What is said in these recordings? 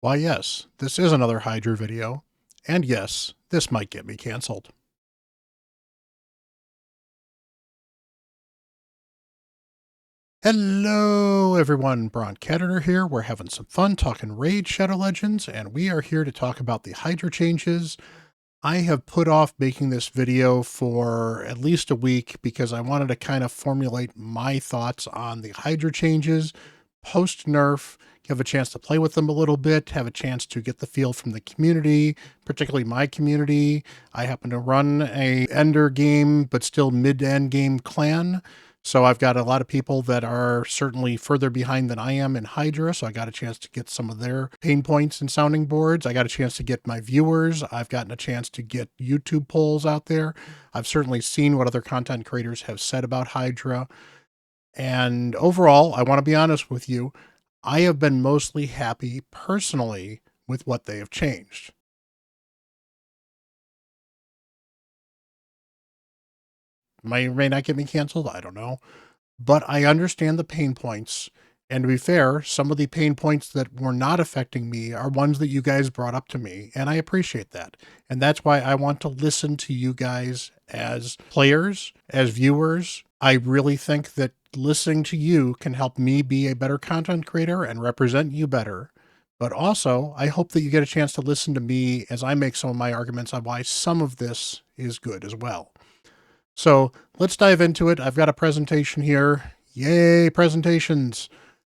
Why yes, this is another Hydra video, and yes, this might get me cancelled. Hello everyone, Bront CatHerder here. We're having some fun talking Raid Shadow Legends, and we are here to talk about the Hydra changes. I have put off making this video for at least a week because I wanted to kind of formulate my thoughts on the Hydra changes post-nerf, have a chance to play with them a little bit, have a chance to get the feel from the community, particularly my community. I happen to run a Ender game, but still mid-end game clan. So I've got a lot of people that are certainly further behind than I am in Hydra, so I got a chance to get some of their pain points and sounding boards. I got a chance to get my viewers. I've gotten a chance to get YouTube polls out there. I've certainly seen what other content creators have said about Hydra. And overall, I want to be honest with you, I have been mostly happy personally with what they have changed. May or may not get me canceled, I don't know. But I understand the pain points. And to be fair, some of the pain points that were not affecting me are ones that you guys brought up to me, and I appreciate that. And that's why I want to listen to you guys as players, as viewers. I really think that listening to you can help me be a better content creator and represent you better. But also, I hope that you get a chance to listen to me as I make some of my arguments on why some of this is good as well. So let's dive into it. I've got a presentation here. Yay, presentations.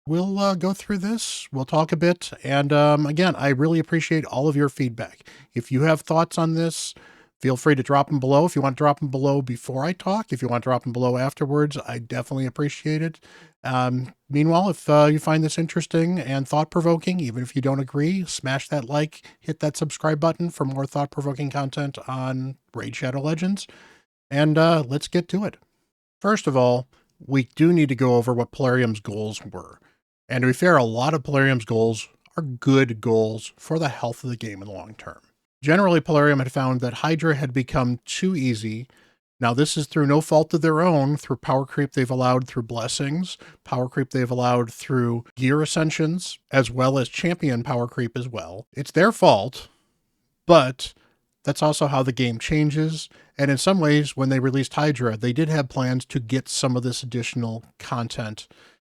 We'll go through this. We'll talk a bit. And again, I really appreciate all of your feedback. If you have thoughts on this, feel free to drop them below. If you want to drop them below before I talk, if you want to drop them below afterwards, I definitely appreciate it. Meanwhile, if you find this interesting and thought-provoking, even if you don't agree, smash that like, hit that subscribe button for more thought-provoking content on Raid Shadow Legends. And let's get to it. First of all, we do need to go over what Plarium's goals were. And to be fair, a lot of Plarium's goals are good goals for the health of the game in the long term. Generally, Plarium had found that Hydra had become too easy. Now, this is through no fault of their own, through power creep they've allowed through blessings, power creep they've allowed through gear ascensions, as well as champion power creep as well. It's their fault, but that's also how the game changes. And in some ways, when they released Hydra, they did have plans to get some of this additional content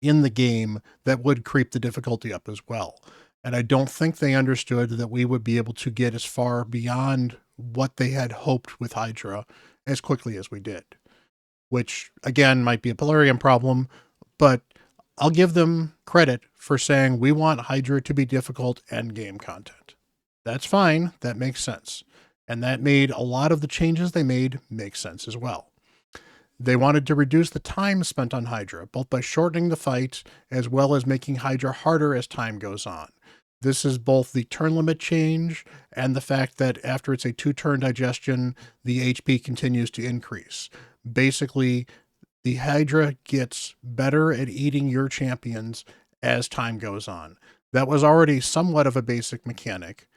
in the game that would creep the difficulty up as well. And I don't think they understood that we would be able to get as far beyond what they had hoped with Hydra as quickly as we did, which again might be a Plarium problem, but I'll give them credit for saying we want Hydra to be difficult end game content. That's fine. That makes sense. And that made a lot of the changes they made make sense as well. They wanted to reduce the time spent on Hydra, both by shortening the fight as well as making Hydra harder as time goes on. This is both the turn limit change and the fact that after it's a 2-turn digestion, the HP continues to increase. Basically, the Hydra gets better at eating your champions as time goes on. That was already somewhat of a basic mechanic,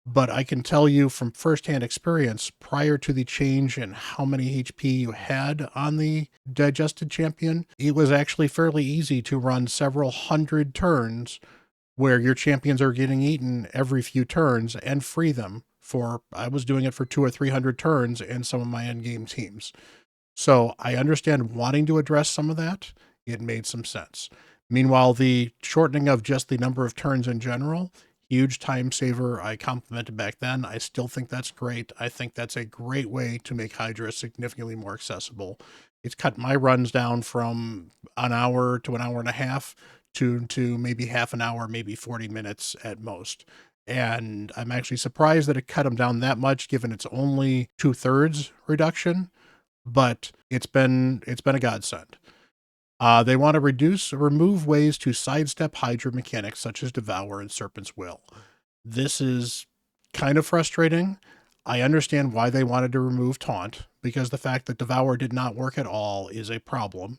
but I can tell you from firsthand experience, prior to the change in how many HP you had on the digested champion, it was actually fairly easy to run several hundred turns where your champions are getting eaten every few turns and free them for, I was doing it for 200 or 300 turns in some of my endgame teams. So I understand wanting to address some of that. It made some sense. Meanwhile, the shortening of just the number of turns in general, huge time saver. I complimented back then. I still think that's great. I think that's a great way to make Hydra significantly more accessible. It's cut my runs down from an hour to an hour and a half to maybe half an hour, maybe 40 minutes at most. And I'm actually surprised that it cut them down that much, given it's only 2/3 reduction, but it's been a godsend. They want to remove ways to sidestep Hydra mechanics such as Devour and Serpent's Will. This is kind of frustrating. I understand why they wanted to remove Taunt, because the fact that Devour did not work at all is a problem.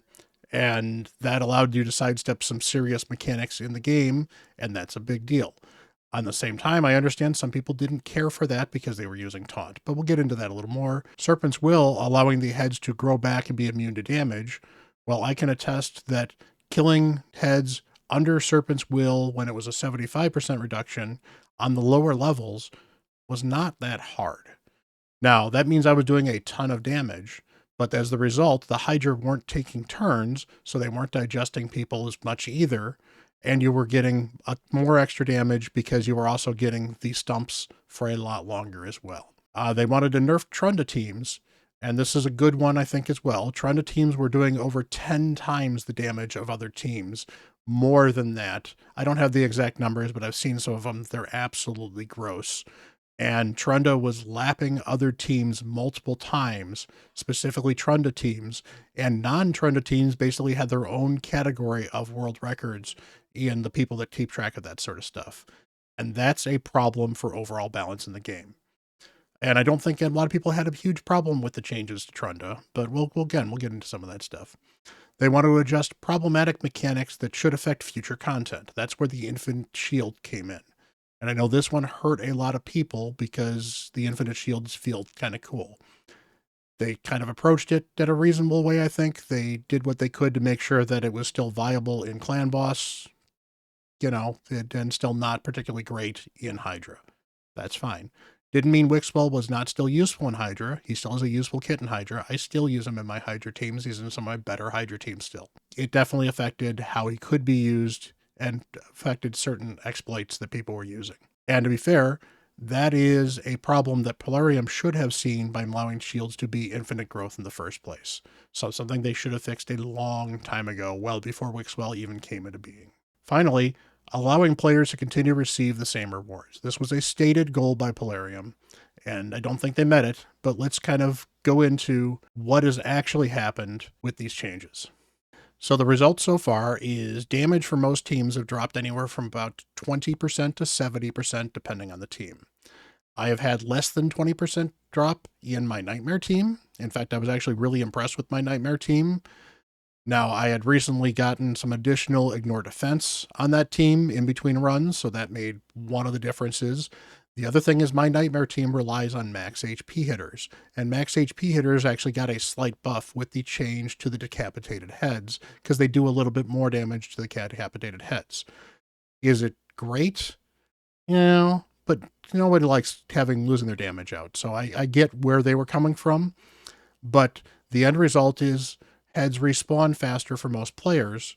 And that allowed you to sidestep some serious mechanics in the game, and that's a big deal. On the same time, I understand some people didn't care for that because they were using Taunt, but we'll get into that a little more. Serpent's Will, allowing the heads to grow back and be immune to damage. Well, I can attest that killing heads under Serpent's Will when it was a 75% reduction on the lower levels was not that hard. Now, that means I was doing a ton of damage, but as the result, the Hydra weren't taking turns, so they weren't digesting people as much either, and you were getting more extra damage because you were also getting the stumps for a lot longer as well. They wanted to nerf Trunda teams, and this is a good one, I think, as well. Trunda teams were doing over 10 times the damage of other teams, more than that. I don't have the exact numbers, but I've seen some of them. They're absolutely gross. And Trunda was lapping other teams multiple times, specifically Trunda teams, and non-Trunda teams basically had their own category of world records in the people that keep track of that sort of stuff. And that's a problem for overall balance in the game. And I don't think a lot of people had a huge problem with the changes to Trunda, but we'll get into some of that stuff. They want to adjust problematic mechanics that should affect future content. That's where the Infinite Shield came in. And I know this one hurt a lot of people because the Infinite Shields feel kind of cool. They kind of approached it in a reasonable way, I think. They did what they could to make sure that it was still viable in Clan Boss, and still not particularly great in Hydra. That's fine. Didn't mean Wixwell was not still useful in Hydra. He still is a useful kit in Hydra. I still use him in my Hydra teams. He's in some of my better Hydra teams still. It definitely affected how he could be used and affected certain exploits that people were using. And to be fair, that is a problem that Plarium should have seen by allowing shields to be infinite growth in the first place. So something they should have fixed a long time ago, well before Wixwell even came into being. Finally, allowing players to continue to receive the same rewards. This was a stated goal by Plarium, and I don't think they met it, but let's kind of go into what has actually happened with these changes. So the result so far is damage for most teams have dropped anywhere from about 20% to 70%, depending on the team. I have had less than 20% drop in my Nightmare team. In fact, I was actually really impressed with my Nightmare team. Now, I had recently gotten some additional Ignore Defense on that team in between runs, so that made one of the differences. The other thing is my Nightmare team relies on max HP hitters, and max HP hitters actually got a slight buff with the change to the decapitated heads, because they do a little bit more damage to the decapitated heads. Is it great? But nobody likes losing their damage out, so I get where they were coming from, but the end result is heads respawn faster for most players,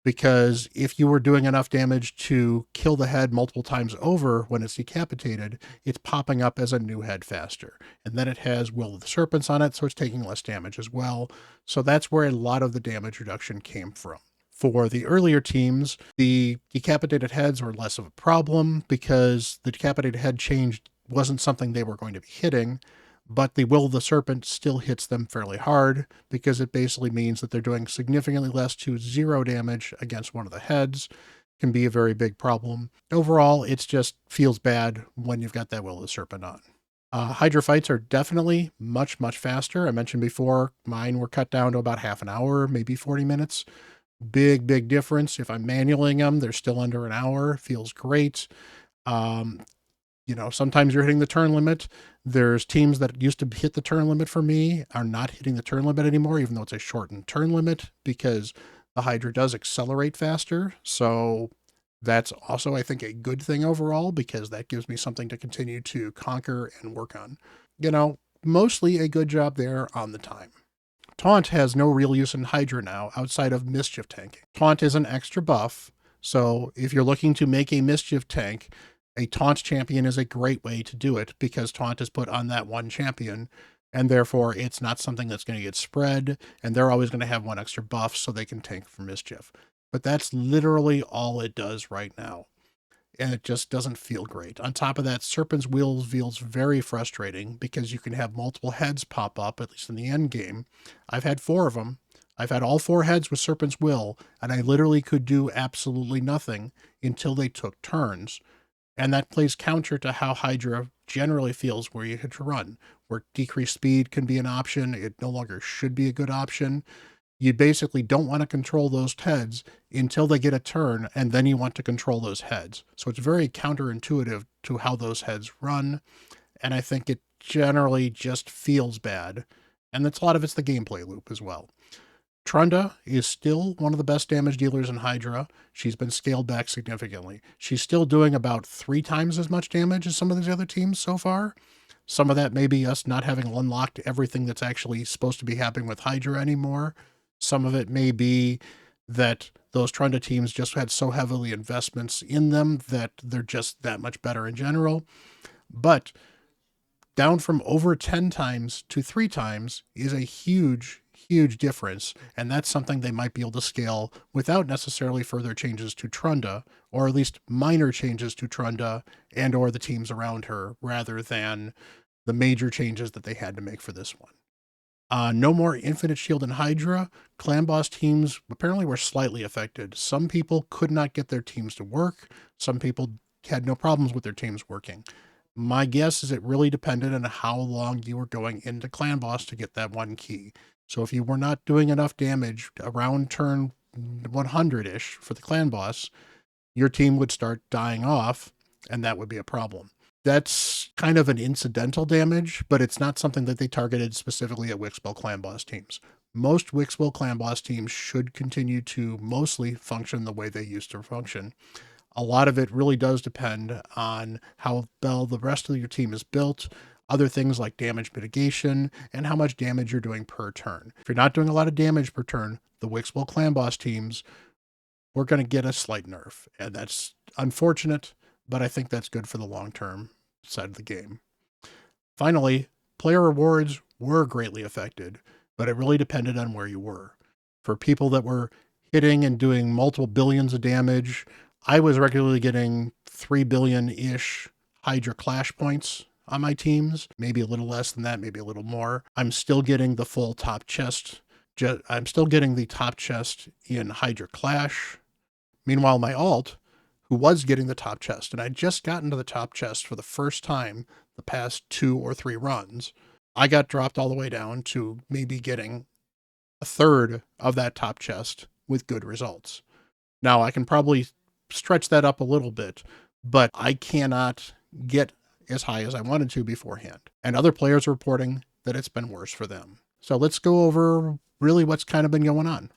because if you were doing enough damage to kill the head multiple times over when it's decapitated, it's popping up as a new head faster. And then it has Will of the Serpents on it, so it's taking less damage as well. So that's where a lot of the damage reduction came from. For the earlier teams, the decapitated heads were less of a problem because the decapitated head change wasn't something they were going to be hitting, but the Will of the Serpent still hits them fairly hard because it basically means that they're doing significantly less to 0 damage against one of the heads. Can be a very big problem. Overall, it just feels bad when you've got that Will of the Serpent on. Hydra fights are definitely much, much faster. I mentioned before, mine were cut down to about half an hour, maybe 40 minutes. Big, big difference. If I'm manualing them, they're still under an hour. Feels great. Sometimes you're hitting the turn limit. There's teams that used to hit the turn limit for me are not hitting the turn limit anymore, even though it's a shortened turn limit, because the Hydra does accelerate faster. So that's also, I think, a good thing overall, because that gives me something to continue to conquer and work on. Mostly a good job there on the time. Taunt has no real use in Hydra now outside of mischief tanking. Taunt is an extra buff, so if you're looking to make a mischief tank, a taunt champion is a great way to do it, because taunt is put on that one champion, and therefore it's not something that's going to get spread, and they're always going to have one extra buff so they can tank for mischief. But that's literally all it does right now, and it just doesn't feel great. On top of that, Serpent's Will feels very frustrating because you can have multiple heads pop up, at least in the end game. I've had 4 of them. I've had all 4 heads with Serpent's Will, and I literally could do absolutely nothing until they took turns. And that plays counter to how Hydra generally feels where you hit to run, where decreased speed can be an option. It no longer should be a good option. You basically don't want to control those heads until they get a turn, and then you want to control those heads. So it's very counterintuitive to how those heads run, and I think it generally just feels bad. And that's a lot of it's the gameplay loop as well. Trunda is still one of the best damage dealers in Hydra. She's been scaled back significantly. She's still doing about 3 times as much damage as some of these other teams so far. Some of that may be us not having unlocked everything that's actually supposed to be happening with Hydra anymore. Some of it may be that those Trunda teams just had so heavily investments in them that they're just that much better in general. But down from over 10 times to 3 times is a huge, huge difference. And that's something they might be able to scale without necessarily further changes to Trunda, or at least minor changes to Trunda and or the teams around her, rather than the major changes that they had to make for this one. No more Infinite Shield and Hydra. Clan boss teams apparently were slightly affected. Some people could not get their teams to work. Some people had no problems with their teams working. My guess is it really depended on how long you were going into Clan Boss to get that one key. So if you were not doing enough damage around turn 100-ish for the Clan Boss, your team would start dying off, and that would be a problem. That's kind of an incidental damage, but it's not something that they targeted specifically at Wixwell Clan Boss teams. Most Wixwell Clan Boss teams should continue to mostly function the way they used to function. A lot of it really does depend on how well the rest of your team is built, other things like damage mitigation, and how much damage you're doing per turn. If you're not doing a lot of damage per turn, the Wixwell Clan Boss teams, we're going to get a slight nerf. And that's unfortunate, but I think that's good for the long-term side of the game. Finally, player rewards were greatly affected, but it really depended on where you were. For people that were hitting and doing multiple billions of damage, I was regularly getting 3 billion-ish Hydra Clash points on my teams, maybe a little less than that, maybe a little more. I'm still getting the full top chest. I'm still getting the top chest in Hydra Clash. Meanwhile, my alt, who was getting the top chest, and I'd just gotten to the top chest for the first time the past 2 or 3 runs, I got dropped all the way down to maybe getting a third of that top chest with good results. Now, I can probably stretch that up a little bit, but I cannot get as high as I wanted to beforehand. And other players are reporting that it's been worse for them. So let's go over really what's kind of been going on.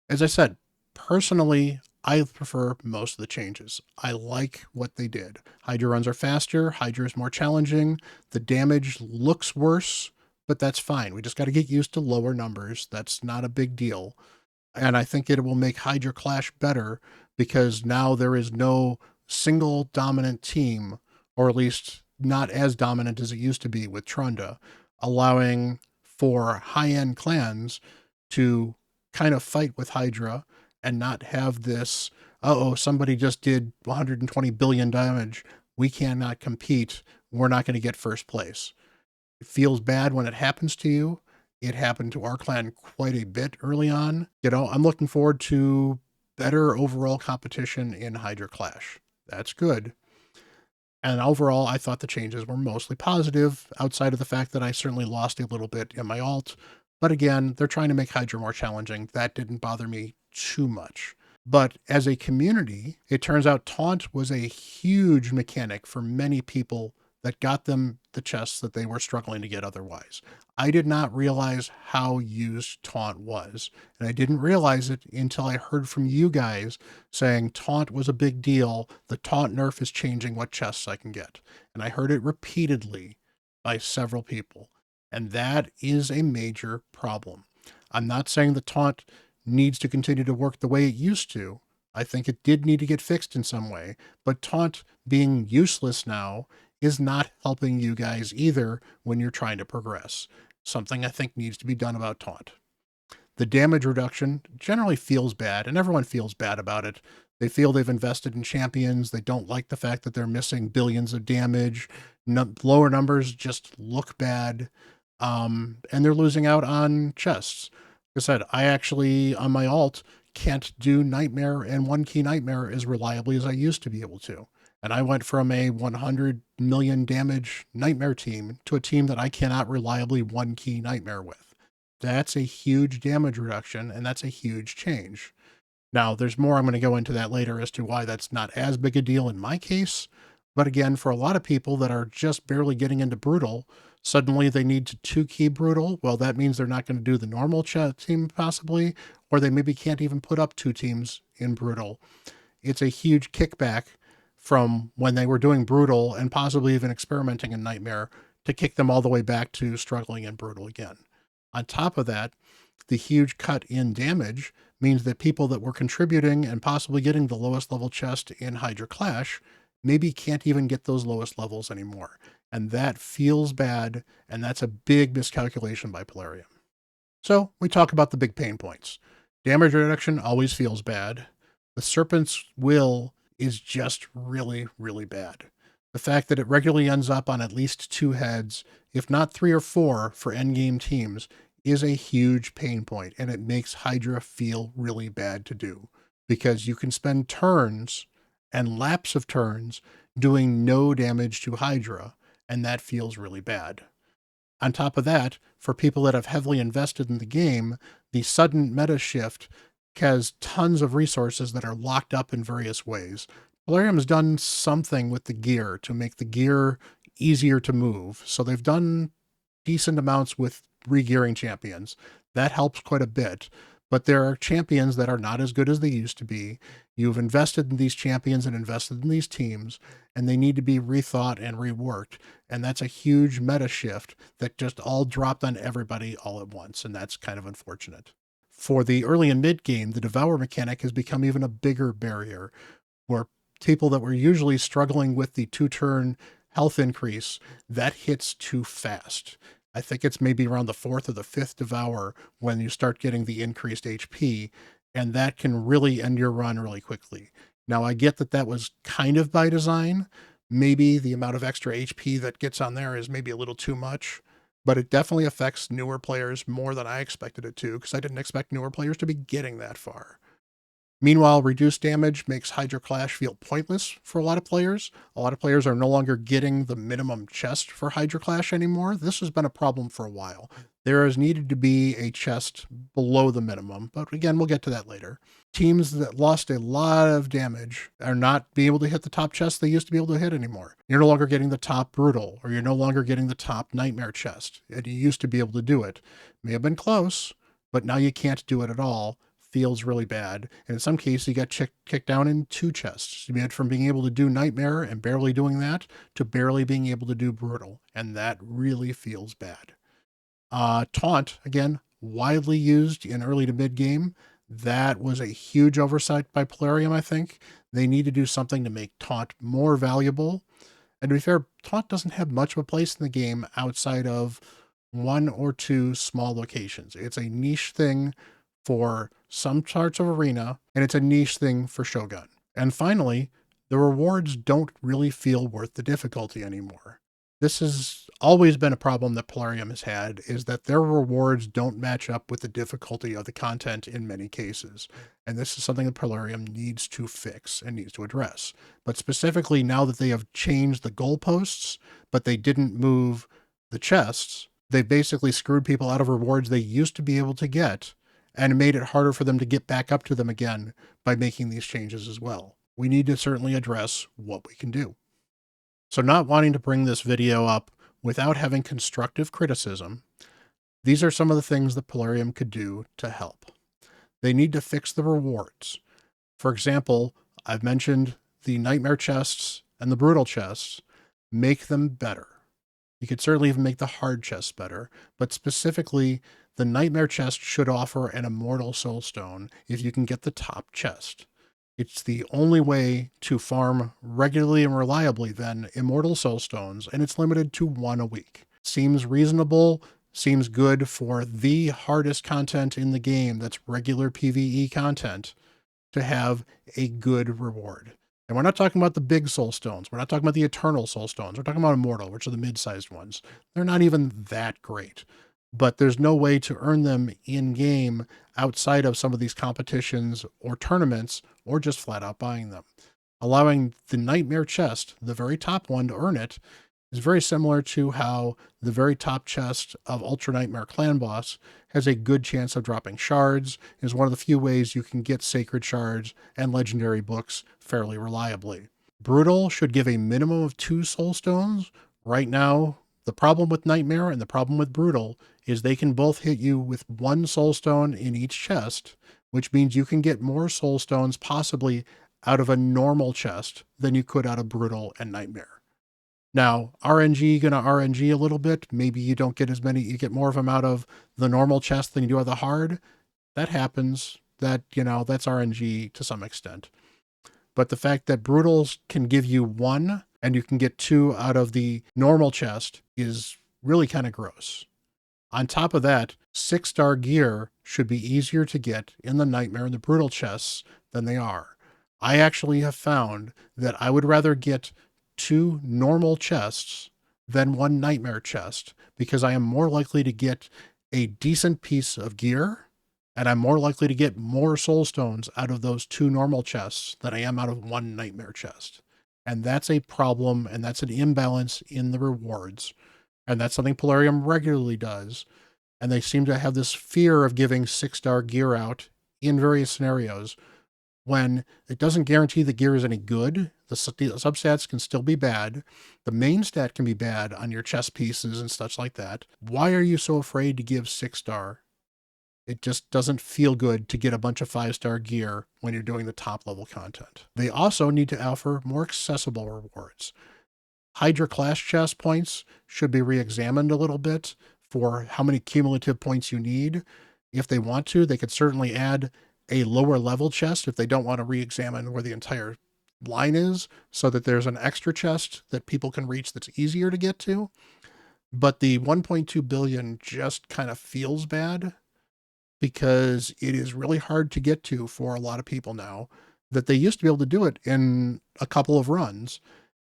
As I said, personally, I prefer most of the changes. I like what they did. Hydra runs are faster. Hydra is more challenging. The damage looks worse, but that's fine. We just got to get used to lower numbers. That's not a big deal. And I think it will make Hydra Clash better because now there is no single dominant team, or at least not as dominant as it used to be with Trunda, allowing for high-end clans to kind of fight with Hydra and not have this, somebody just did 120 billion damage. We cannot compete. We're not going to get first place. It feels bad when it happens to you. It happened to our clan quite a bit early on. I'm looking forward to better overall competition in Hydra Clash. That's good. And overall, I thought the changes were mostly positive, outside of the fact that I certainly lost a little bit in my alt. But again, they're trying to make Hydra more challenging. That didn't bother me too much. But as a community, it turns out Taunt was a huge mechanic for many people that got them the chests that they were struggling to get otherwise. I did not realize how used Taunt was, and I didn't realize it until I heard from you guys saying Taunt was a big deal. The Taunt nerf is changing what chests I can get. And I heard it repeatedly by several people, and that is a major problem. I'm not saying the Taunt needs to continue to work the way it used to. I think it did need to get fixed in some way, but Taunt being useless now is not helping you guys either when you're trying to progress. Something I think needs to be done about Taunt. The damage reduction generally feels bad, and everyone feels bad about it. They feel they've invested in champions. They don't like the fact that they're missing billions of damage. Lower numbers just look bad. And they're losing out on chests. Like I said, I actually, on my alt, can't do Nightmare and 1-key Nightmare as reliably as I used to be able to. And I went from a 100 million damage Nightmare team to a team that I cannot reliably 1-key Nightmare with. That's a huge damage reduction, and that's a huge change. Now, there's more. I'm going to go into that later as to why that's not as big a deal in my case. But again, for a lot of people that are just barely getting into Brutal, Suddenly they need to 2-key Brutal. Well, that means they're not going to do the normal team possibly, or they maybe can't even put up 2 teams in Brutal. It's a huge kickback from when they were doing Brutal and possibly even experimenting in Nightmare to kick them all the way back to struggling in Brutal again. On top of that, the huge cut in damage means that people that were contributing and possibly getting the lowest level chest in Hydra Clash maybe can't even get those lowest levels anymore. And that feels bad, and that's a big miscalculation by Plarium. So we talk about the big pain points. Damage reduction always feels bad. The Serpent's Will is just really, really bad. The fact that it regularly ends up on at least 2 heads, if not 3 or 4 for endgame teams, is a huge pain point, and it makes Hydra feel really bad to do, because you can spend turns and laps of turns doing no damage to Hydra, and that feels really bad. On top of that, for people that have heavily invested in the game, the sudden meta shift has tons of resources that are locked up in various ways. Plarium's done something with the gear to make the gear easier to move. So they've done decent amounts with regearing champions. That helps quite a bit. But there are champions that are not as good as they used to be. You've invested in these champions and invested in these teams, and they need to be rethought and reworked. And that's a huge meta shift that just all dropped on everybody all at once, and that's kind of unfortunate. For the early and mid game, the Devour mechanic has become even a bigger barrier, where people that were usually struggling with the 2-turn health increase, that hits too fast. I think it's maybe around the 4th or the 5th Devour when you start getting the increased HP, and that can really end your run really quickly. Now, I get that that was kind of by design. Maybe the amount of extra HP that gets on there is maybe a little too much, but it definitely affects newer players more than I expected it to, because I didn't expect newer players to be getting that far. Meanwhile, reduced damage makes Hydra Clash feel pointless for a lot of players. A lot of players are no longer getting the minimum chest for Hydra Clash anymore. This has been a problem for a while. There has needed to be a chest below the minimum, but again, we'll get to that later. Teams that lost a lot of damage are not being able to hit the top chest they used to be able to hit anymore. You're no longer getting the top Brutal, or you're no longer getting the top Nightmare chest, and you used to be able to do it. May have been close, but now you can't do it at all. Feels really bad. And in some cases, you got kicked down in 2 chests. You went from being able to do Nightmare and barely doing that to barely being able to do Brutal. And that really feels bad. Taunt, again, widely used in early to mid game. That was a huge oversight by Plarium, I think. They need to do something to make Taunt more valuable. And to be fair, Taunt doesn't have much of a place in the game outside of 1 or 2 small locations. It's a niche thing for some parts of Arena, and it's a niche thing for Shogun. And finally, the rewards don't really feel worth the difficulty anymore. This has always been a problem that Plarium has had, is that their rewards don't match up with the difficulty of the content in many cases. And this is something that Plarium needs to fix and needs to address. But specifically, now that they have changed the goalposts, but they didn't move the chests, they basically screwed people out of rewards they used to be able to get, and made it harder for them to get back up to them again by making these changes as well. We need to certainly address what we can do. So, not wanting to bring this video up without having constructive criticism, these are some of the things that Plarium could do to help. They need to fix the rewards. For example, I've mentioned the Nightmare chests and the Brutal chests. Make them better. You could certainly even make the hard chests better, but specifically, the Nightmare chest should offer an Immortal Soulstone if you can get the top chest. It's the only way to farm regularly and reliably then Immortal Soulstones, and it's limited to 1 a week. Seems reasonable, seems good for the hardest content in the game that's regular PvE content to have a good reward. And we're not talking about the big Soulstones. We're not talking about the Eternal Soulstones. We're talking about Immortal, which are the mid-sized ones. They're not even that great. But there's no way to earn them in-game outside of some of these competitions or tournaments, or just flat out buying them. Allowing the Nightmare chest, the very top one, to earn it is very similar to how the very top chest of Ultra Nightmare Clan Boss has a good chance of dropping shards. Is one of the few ways you can get sacred shards and legendary books fairly reliably. Brutal should give a minimum of 2 soul stones. Right now, The problem with Nightmare and the problem with Brutal is they can both hit you with one soul stone in each chest, which means you can get more soul stones possibly out of a normal chest than you could out of Brutal and Nightmare. Now, RNG gonna RNG a little bit. Maybe you don't get as many, you get more of them out of the normal chest than you do out of the hard. That happens. That, that's RNG to some extent. But the fact that Brutals can give you one and you can get two out of the normal chest is really kind of gross. On top of that, 6-star gear should be easier to get in the Nightmare and the Brutal chests than they are. I actually have found that I would rather get 2 normal chests than 1 Nightmare chest because I am more likely to get a decent piece of gear and I'm more likely to get more soul stones out of those 2 normal chests than I am out of 1 Nightmare chest. And that's a problem, and that's an imbalance in the rewards. And that's something Plarium regularly does. And they seem to have this fear of giving 6-star gear out in various scenarios when it doesn't guarantee the gear is any good. The substats can still be bad. The main stat can be bad on your chest pieces and such like that. Why are you so afraid to give 6-star? It just doesn't feel good to get a bunch of 5-star gear when you're doing the top level content. They also need to offer more accessible rewards. Hydra class chest points should be re-examined a little bit for how many cumulative points you need. If they want to, they could certainly add a lower level chest if they don't want to re-examine where the entire line is, so that there's an extra chest that people can reach that's easier to get to. But the 1.2 billion just kind of feels bad because it is really hard to get to for a lot of people now, that they used to be able to do it in a couple of runs.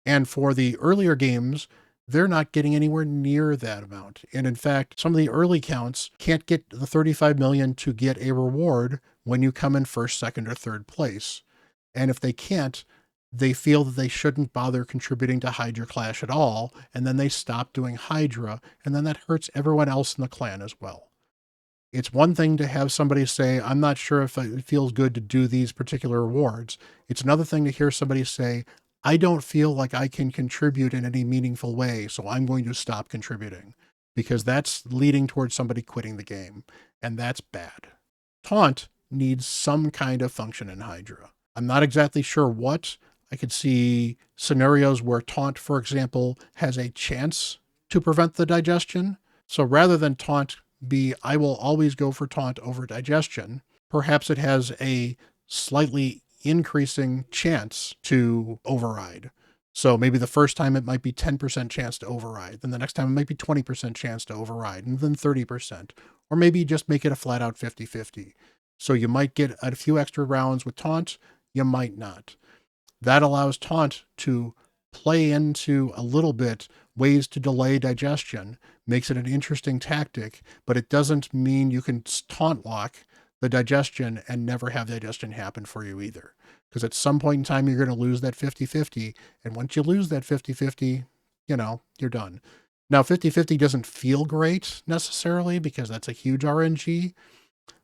And for the earlier games, they're not getting anywhere near that amount. And in fact, some of the early counts can't get the 35 million to get a reward when you come in first, second, or third place. And if they can't, they feel that they shouldn't bother contributing to Hydra Clash at all, and then they stop doing Hydra, and then that hurts everyone else in the clan as well. It's one thing to have somebody say, I'm not sure if it feels good to do these particular rewards. It's another thing to hear somebody say, I don't feel like I can contribute in any meaningful way, so I'm going to stop contributing, because that's leading towards somebody quitting the game, and that's bad. Taunt needs some kind of function in Hydra. I'm not exactly sure what. I could see scenarios where Taunt, for example, has a chance to prevent the digestion. So rather than Taunt be, I will always go for Taunt over digestion, perhaps it has a slightly increasing chance to override. So maybe the first time it might be 10% chance to override, then the next time it might be 20% chance to override, and then 30%. Or maybe just make it a flat out 50-50. So you might get a few extra rounds with Taunt, you might not. That allows Taunt to play into a little bit ways to delay digestion, makes it an interesting tactic, but it doesn't mean you can taunt lock the digestion and never have digestion happen for you either. Because at some point in time, you're going to lose that 50-50. And once you lose that 50-50, you're done. Now, 50-50 doesn't feel great necessarily because that's a huge RNG,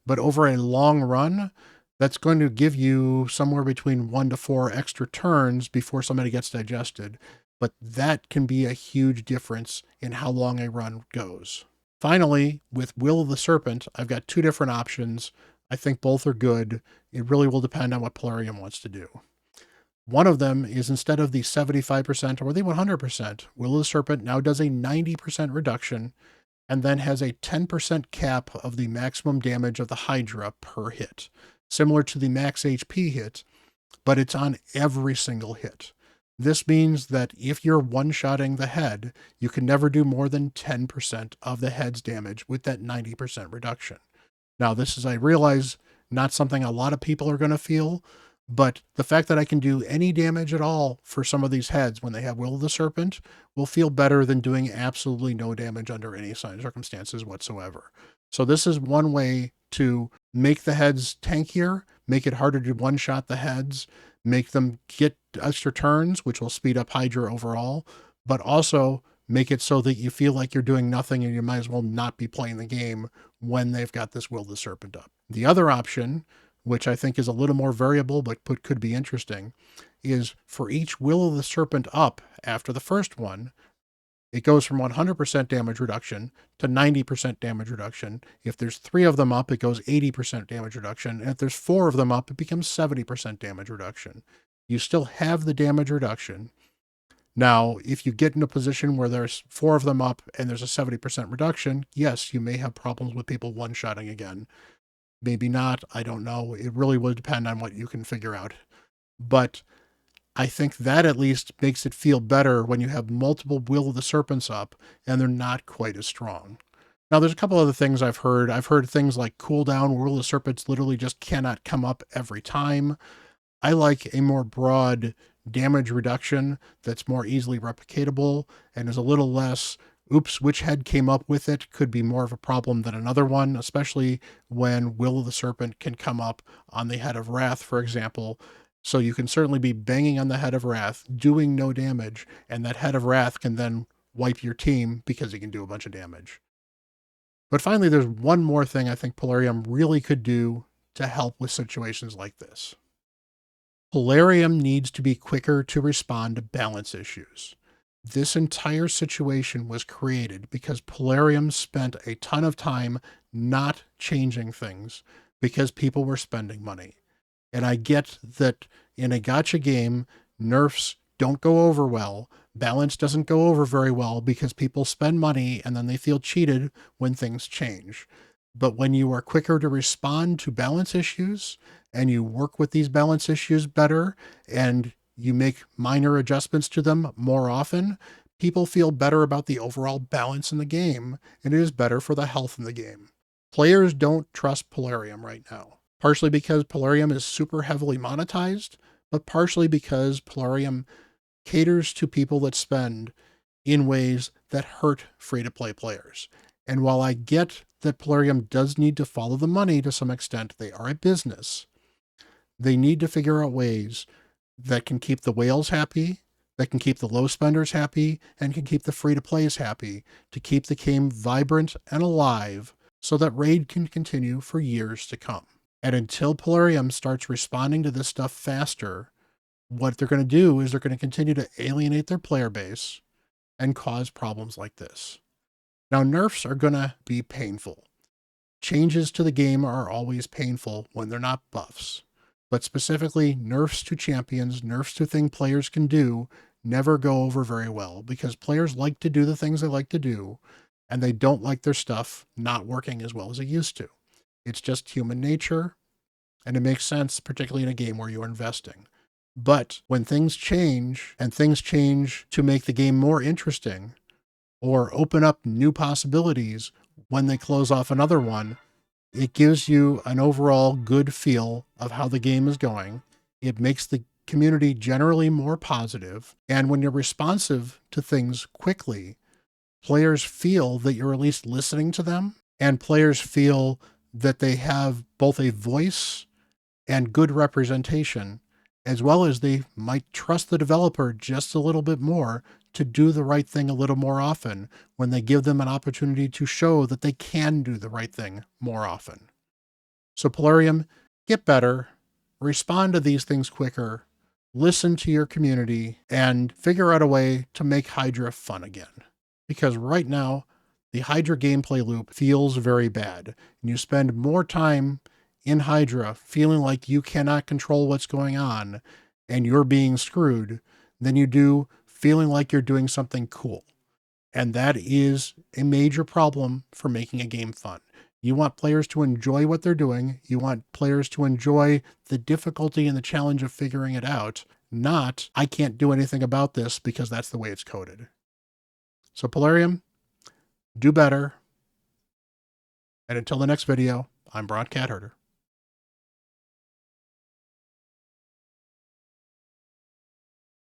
but over a long run, that's going to give you somewhere between 1 to 4 extra turns before somebody gets digested. But that can be a huge difference in how long a run goes. Finally, with Will of the Serpent, I've got 2 different options. I think both are good. It really will depend on what Plarium wants to do. One of them is, instead of the 75% or the 100%, Will of the Serpent now does a 90% reduction and then has a 10% cap of the maximum damage of the Hydra per hit, similar to the max HP hit, but it's on every single hit. This means that if you're one-shotting the head, you can never do more than 10% of the head's damage with that 90% reduction. Now, this is, I realize, not something a lot of people are going to feel, but the fact that I can do any damage at all for some of these heads when they have Will of the Serpent will feel better than doing absolutely no damage under any circumstances whatsoever. So this is one way to make the heads tankier, make it harder to one-shot the heads, make them get extra turns, which will speed up Hydra overall, but also make it so that you feel like you're doing nothing and you might as well not be playing the game when they've got this Will of the Serpent up. The other option, which I think is a little more variable but could be interesting, is for each Will of the Serpent up after the first one, It goes from 100% damage reduction to 90% damage reduction. If there's 3 of them up, it goes 80% damage reduction. And if there's 4 of them up, it becomes 70% damage reduction. You still have the damage reduction. Now, if you get in a position where there's 4 of them up and there's a 70% reduction, yes, you may have problems with people one-shotting again. Maybe not. I don't know. It really will depend on what you can figure out. But I think that at least makes it feel better when you have multiple Will of the Serpents up and they're not quite as strong. Now, there's a couple other things I've heard. I've heard things like cooldown, Will of the Serpents literally just cannot come up every time. I like a more broad damage reduction that's more easily replicatable and is a little less, oops, which head came up with it could be more of a problem than another one, especially when Will of the Serpent can come up on the Head of Wrath, for example. So you can certainly be banging on the Head of Wrath, doing no damage, and that Head of Wrath can then wipe your team because he can do a bunch of damage. But finally, there's one more thing I think Plarium really could do to help with situations like this. Plarium needs to be quicker to respond to balance issues. This entire situation was created because Plarium spent a ton of time not changing things because people were spending money. And I get that in a gacha game, nerfs don't go over well. Balance doesn't go over very well because people spend money and then they feel cheated when things change. But when you are quicker to respond to balance issues and you work with these balance issues better and you make minor adjustments to them more often, people feel better about the overall balance in the game, and it is better for the health in the game. Players don't trust Plarium right now, partially because Plarium is super heavily monetized, but partially because Plarium caters to people that spend in ways that hurt free-to-play players. And while I get that Plarium does need to follow the money to some extent, they are a business. They need to figure out ways that can keep the whales happy, that can keep the low spenders happy, and can keep the free-to-plays happy to keep the game vibrant and alive so that Raid can continue for years to come. And until Plarium starts responding to this stuff faster, what they're going to do is they're going to continue to alienate their player base and cause problems like this. Now, nerfs are going to be painful. Changes to the game are always painful when they're not buffs. But specifically, nerfs to champions, nerfs to things players can do, never go over very well because players like to do the things they like to do, and they don't like their stuff not working as well as it used to. It's just human nature, and it makes sense, particularly in a game where you're investing. But when things change, and things change to make the game more interesting, or open up new possibilities when they close off another one, it gives you an overall good feel of how the game is going. It makes the community generally more positive. And when you're responsive to things quickly, players feel that you're at least listening to them, and players feel that they have both a voice and good representation, as well as they might trust the developer just a little bit more to do the right thing a little more often when they give them an opportunity to show that they can do the right thing more often. So Plarium, get better, respond to these things quicker, listen to your community, and figure out a way to make Hydra fun again. Because right now, the Hydra gameplay loop feels very bad, and you spend more time in Hydra feeling like you cannot control what's going on and you're being screwed than you do feeling like you're doing something cool. And that is a major problem for making a game fun. You want players to enjoy what they're doing. You want players to enjoy the difficulty and the challenge of figuring it out, not, I can't do anything about this because that's the way it's coded. So Plarium, do better. And until the next video, I'm Bront CatHerder.